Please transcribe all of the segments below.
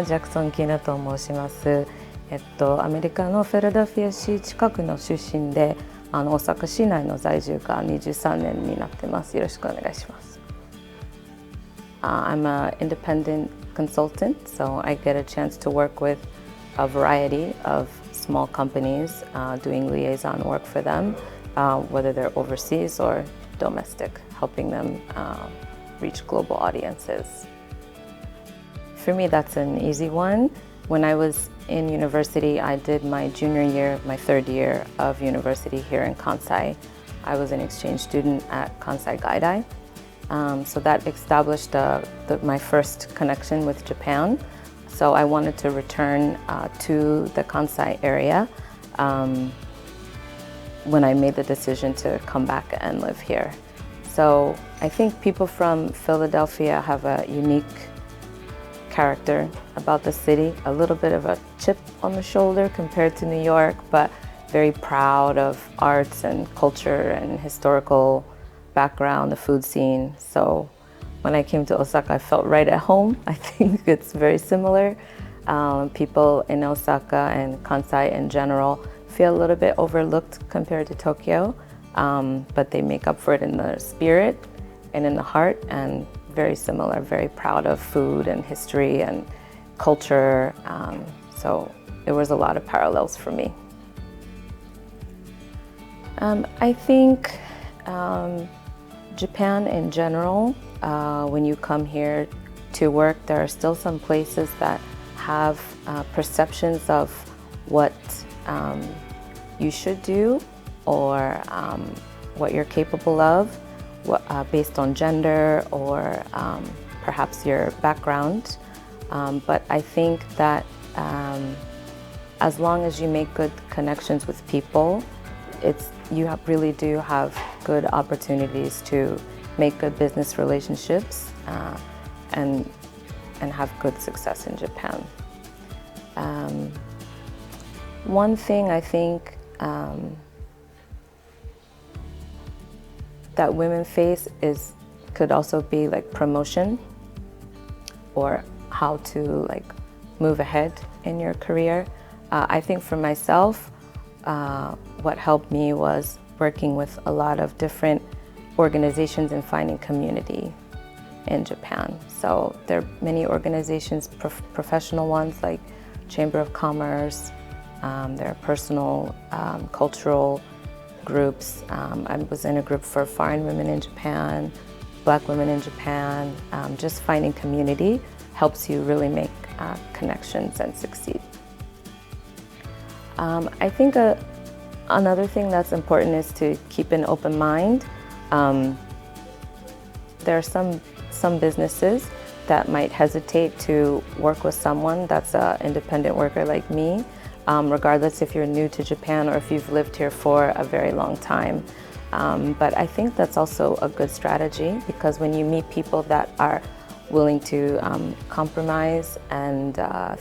ジャクソンキナと申します。アメリカのフィラデルフィア市近くの出身で、大阪市内の在住が23年になってます。よろしくお願いします。I'm an independent consultant, so I get a chance to work with a variety of small companies doing liaison work for them, whether they're overseas or domestic, helping them reach global audiences. For me, that's an easy one. When I was in university, I did my junior year, my third year of university here in Kansai. I was an exchange student at Kansai Gaidai. So that established my first connection with Japan. So I wanted to return to the Kansai area when I made the decision to come back and live here. So I think people from Philadelphia have a unique character about the city, a little bit of a chip on the shoulder compared to New York, but very proud of arts and culture and historical background, the food scene. So when I came to Osaka, I felt right at home. I think it's very similar. People in Osaka and Kansai in general feel a little bit overlooked compared to Tokyo, but they make up for it in the spirit and in the heart, and very similar, very proud of food and history and culture. So there was a lot of parallels for me. I think Japan in general, when you come here to work, there are still some places that have perceptions of what you should do or what you're capable of, based on gender or perhaps your background. But I think that as long as you make good connections with people, you really do have good opportunities to make good business relationships and have good success in Japan. One thing I think that women face could also be like promotion or how to like move ahead in your career. I think for myself, what helped me was working with a lot of different organizations and finding community in Japan. So there are many organizations, professional ones like Chamber of Commerce, there are personal, cultural groups. I was in a group for foreign women in Japan, Black women in Japan. Just finding community helps you really make connections and succeed. I think another thing that's important is to keep an open mind. There are some businesses that might hesitate to work with someone that's an independent worker like me, regardless if you're new to Japan or if you've lived here for a very long time. But I think that's also a good strategy, because when you meet people that are willing to compromise and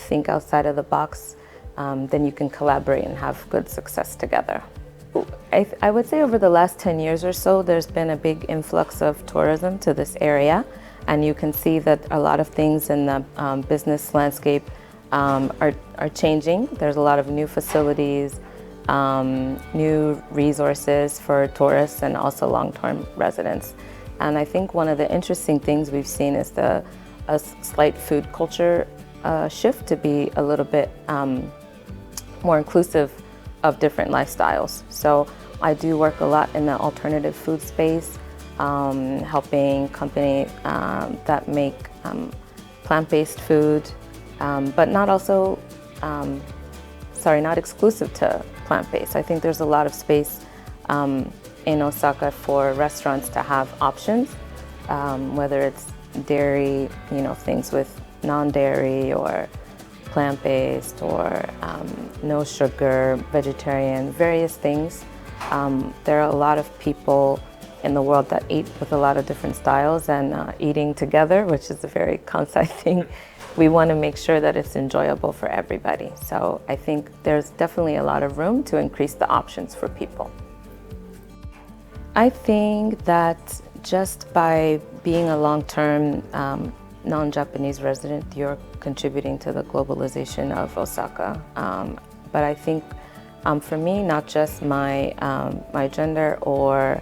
think outside of the box, then you can collaborate and have good success together. I would say over the last 10 years or so, there's been a big influx of tourism to this area, and you can see that a lot of things in the business landscape are changing. There's a lot of new facilities, new resources for tourists and also long-term residents. And I think one of the interesting things we've seen is a slight food culture shift to be a little bit more inclusive of different lifestyles. So I do work a lot in the alternative food space, helping companies that make plant-based food, but not exclusive to plant-based. I think there's a lot of space in Osaka for restaurants to have options, whether it's dairy, things with non-dairy or plant-based or no sugar, vegetarian, various things. There are a lot of people in the world that eat with a lot of different styles, and eating together, which is a very Kansai thing, we want to make sure that it's enjoyable for everybody. So I think there's definitely a lot of room to increase the options for people. I think that just by being a long-term non-Japanese resident, you're contributing to the globalization of Osaka. But I think for me, not just my gender or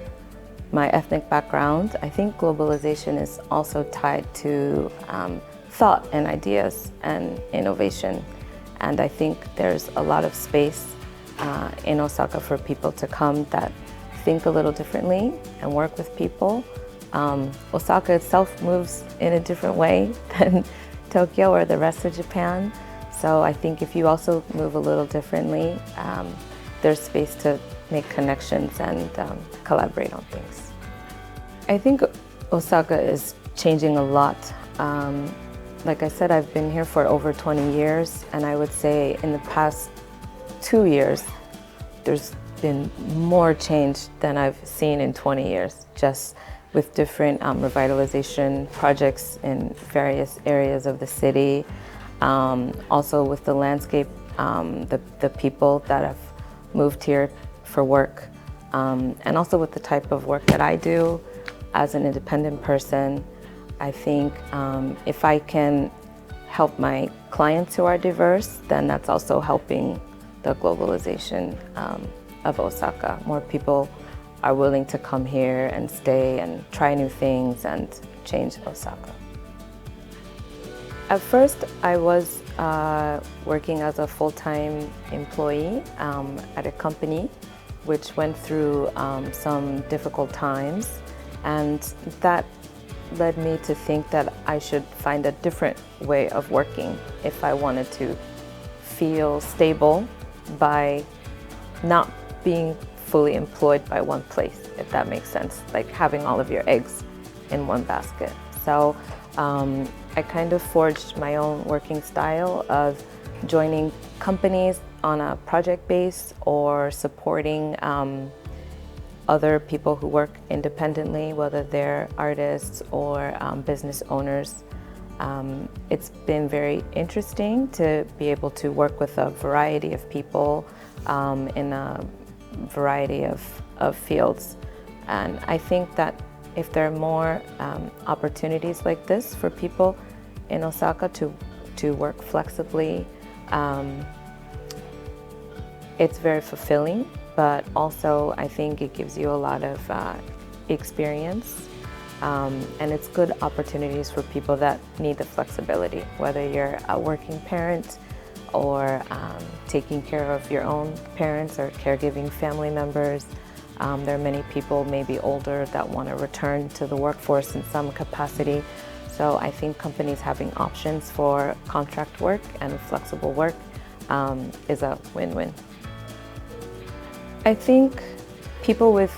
my ethnic background, I think globalization is also tied to thought and ideas and innovation. And I think there's a lot of space in Osaka for people to come that think a little differently and work with people. Osaka itself moves in a different way than Tokyo or the rest of Japan. So I think if you also move a little differently, there's space to make connections and collaborate on things. I think Osaka is changing a lot. Like I said, I've been here for over 20 years, and I would say in the past 2 years, there's been more change than I've seen in 20 years, just with different revitalization projects in various areas of the city. Also with the landscape, the people that have moved here for work, and also with the type of work that I do as an independent person. I think if I can help my clients who are diverse, then that's also helping the globalization of Osaka. More people are willing to come here and stay and try new things and change Osaka. At first, I was working as a full-time employee at a company which went through some difficult times, and that led me to think that I should find a different way of working if I wanted to feel stable by not being fully employed by one place, if that makes sense, like having all of your eggs in one basket. So I kind of forged my own working style of joining companies on a project base or supporting other people who work independently, whether they're artists or business owners. It's been very interesting to be able to work with a variety of people in a variety of fields. And I think that if there are more opportunities like this for people in Osaka to work flexibly, it's very fulfilling, but also I think it gives you a lot of experience, and it's good opportunities for people that need the flexibility, whether you're a working parent or taking care of your own parents or caregiving family members. There are many people, maybe older, that want to return to the workforce in some capacity. So I think companies having options for contract work and flexible work is a win-win. I think people with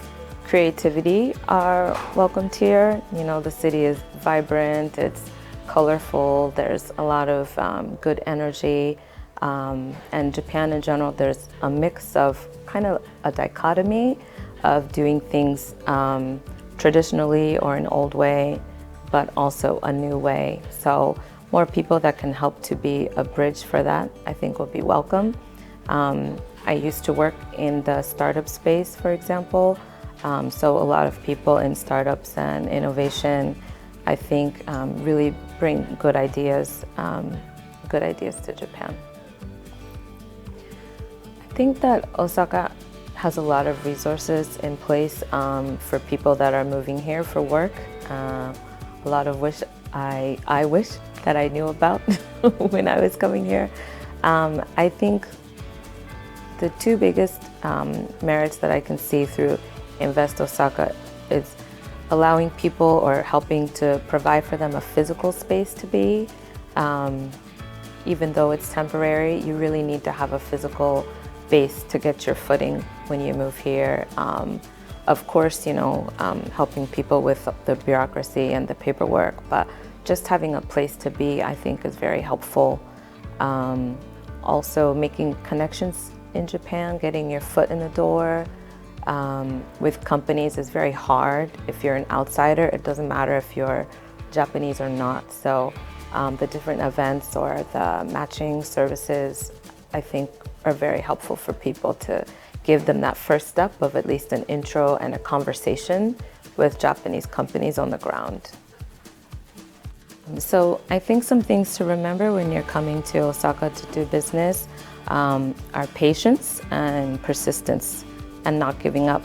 creativity are welcomed here. You know, the city is vibrant, it's colorful, there's a lot of good energy. And Japan in general, there's a mix of kind of a dichotomy of doing things traditionally or an old way, but also a new way. So more people that can help to be a bridge for that, I think will be welcome. I used to work in the startup space, for example. So a lot of people in startups and innovation, I think really bring good ideas to Japan. I think that Osaka has a lot of resources in place for people that are moving here for work. A lot of which I wish that I knew about when I was coming here. I think the two biggest merits that I can see through INVEST Osaka is allowing people or helping to provide for them a physical space to be. Even though it's temporary, you really need to have a physical base to get your footing when you move here. Of course, you know, helping people with the bureaucracy and the paperwork, but just having a place to be, I think, is very helpful. Also, making connections in Japan, getting your foot in the door with companies is very hard. If you're an outsider, it doesn't matter if you're Japanese or not. So the different events or the matching services, I think, are very helpful for people to give them that first step of at least an intro and a conversation with Japanese companies on the ground. So I think some things to remember when you're coming to Osaka to do business are patience and persistence and not giving up.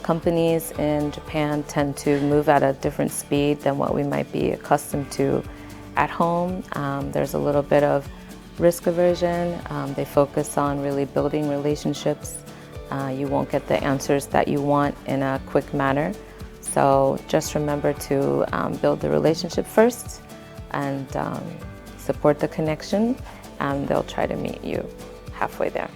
Companies in Japan tend to move at a different speed than what we might be accustomed to at home. There's a little bit of risk aversion. They focus on really building relationships. You won't get the answers that you want in a quick manner. So just remember to build the relationship first and support the connection, and they'll try to meet you halfway there.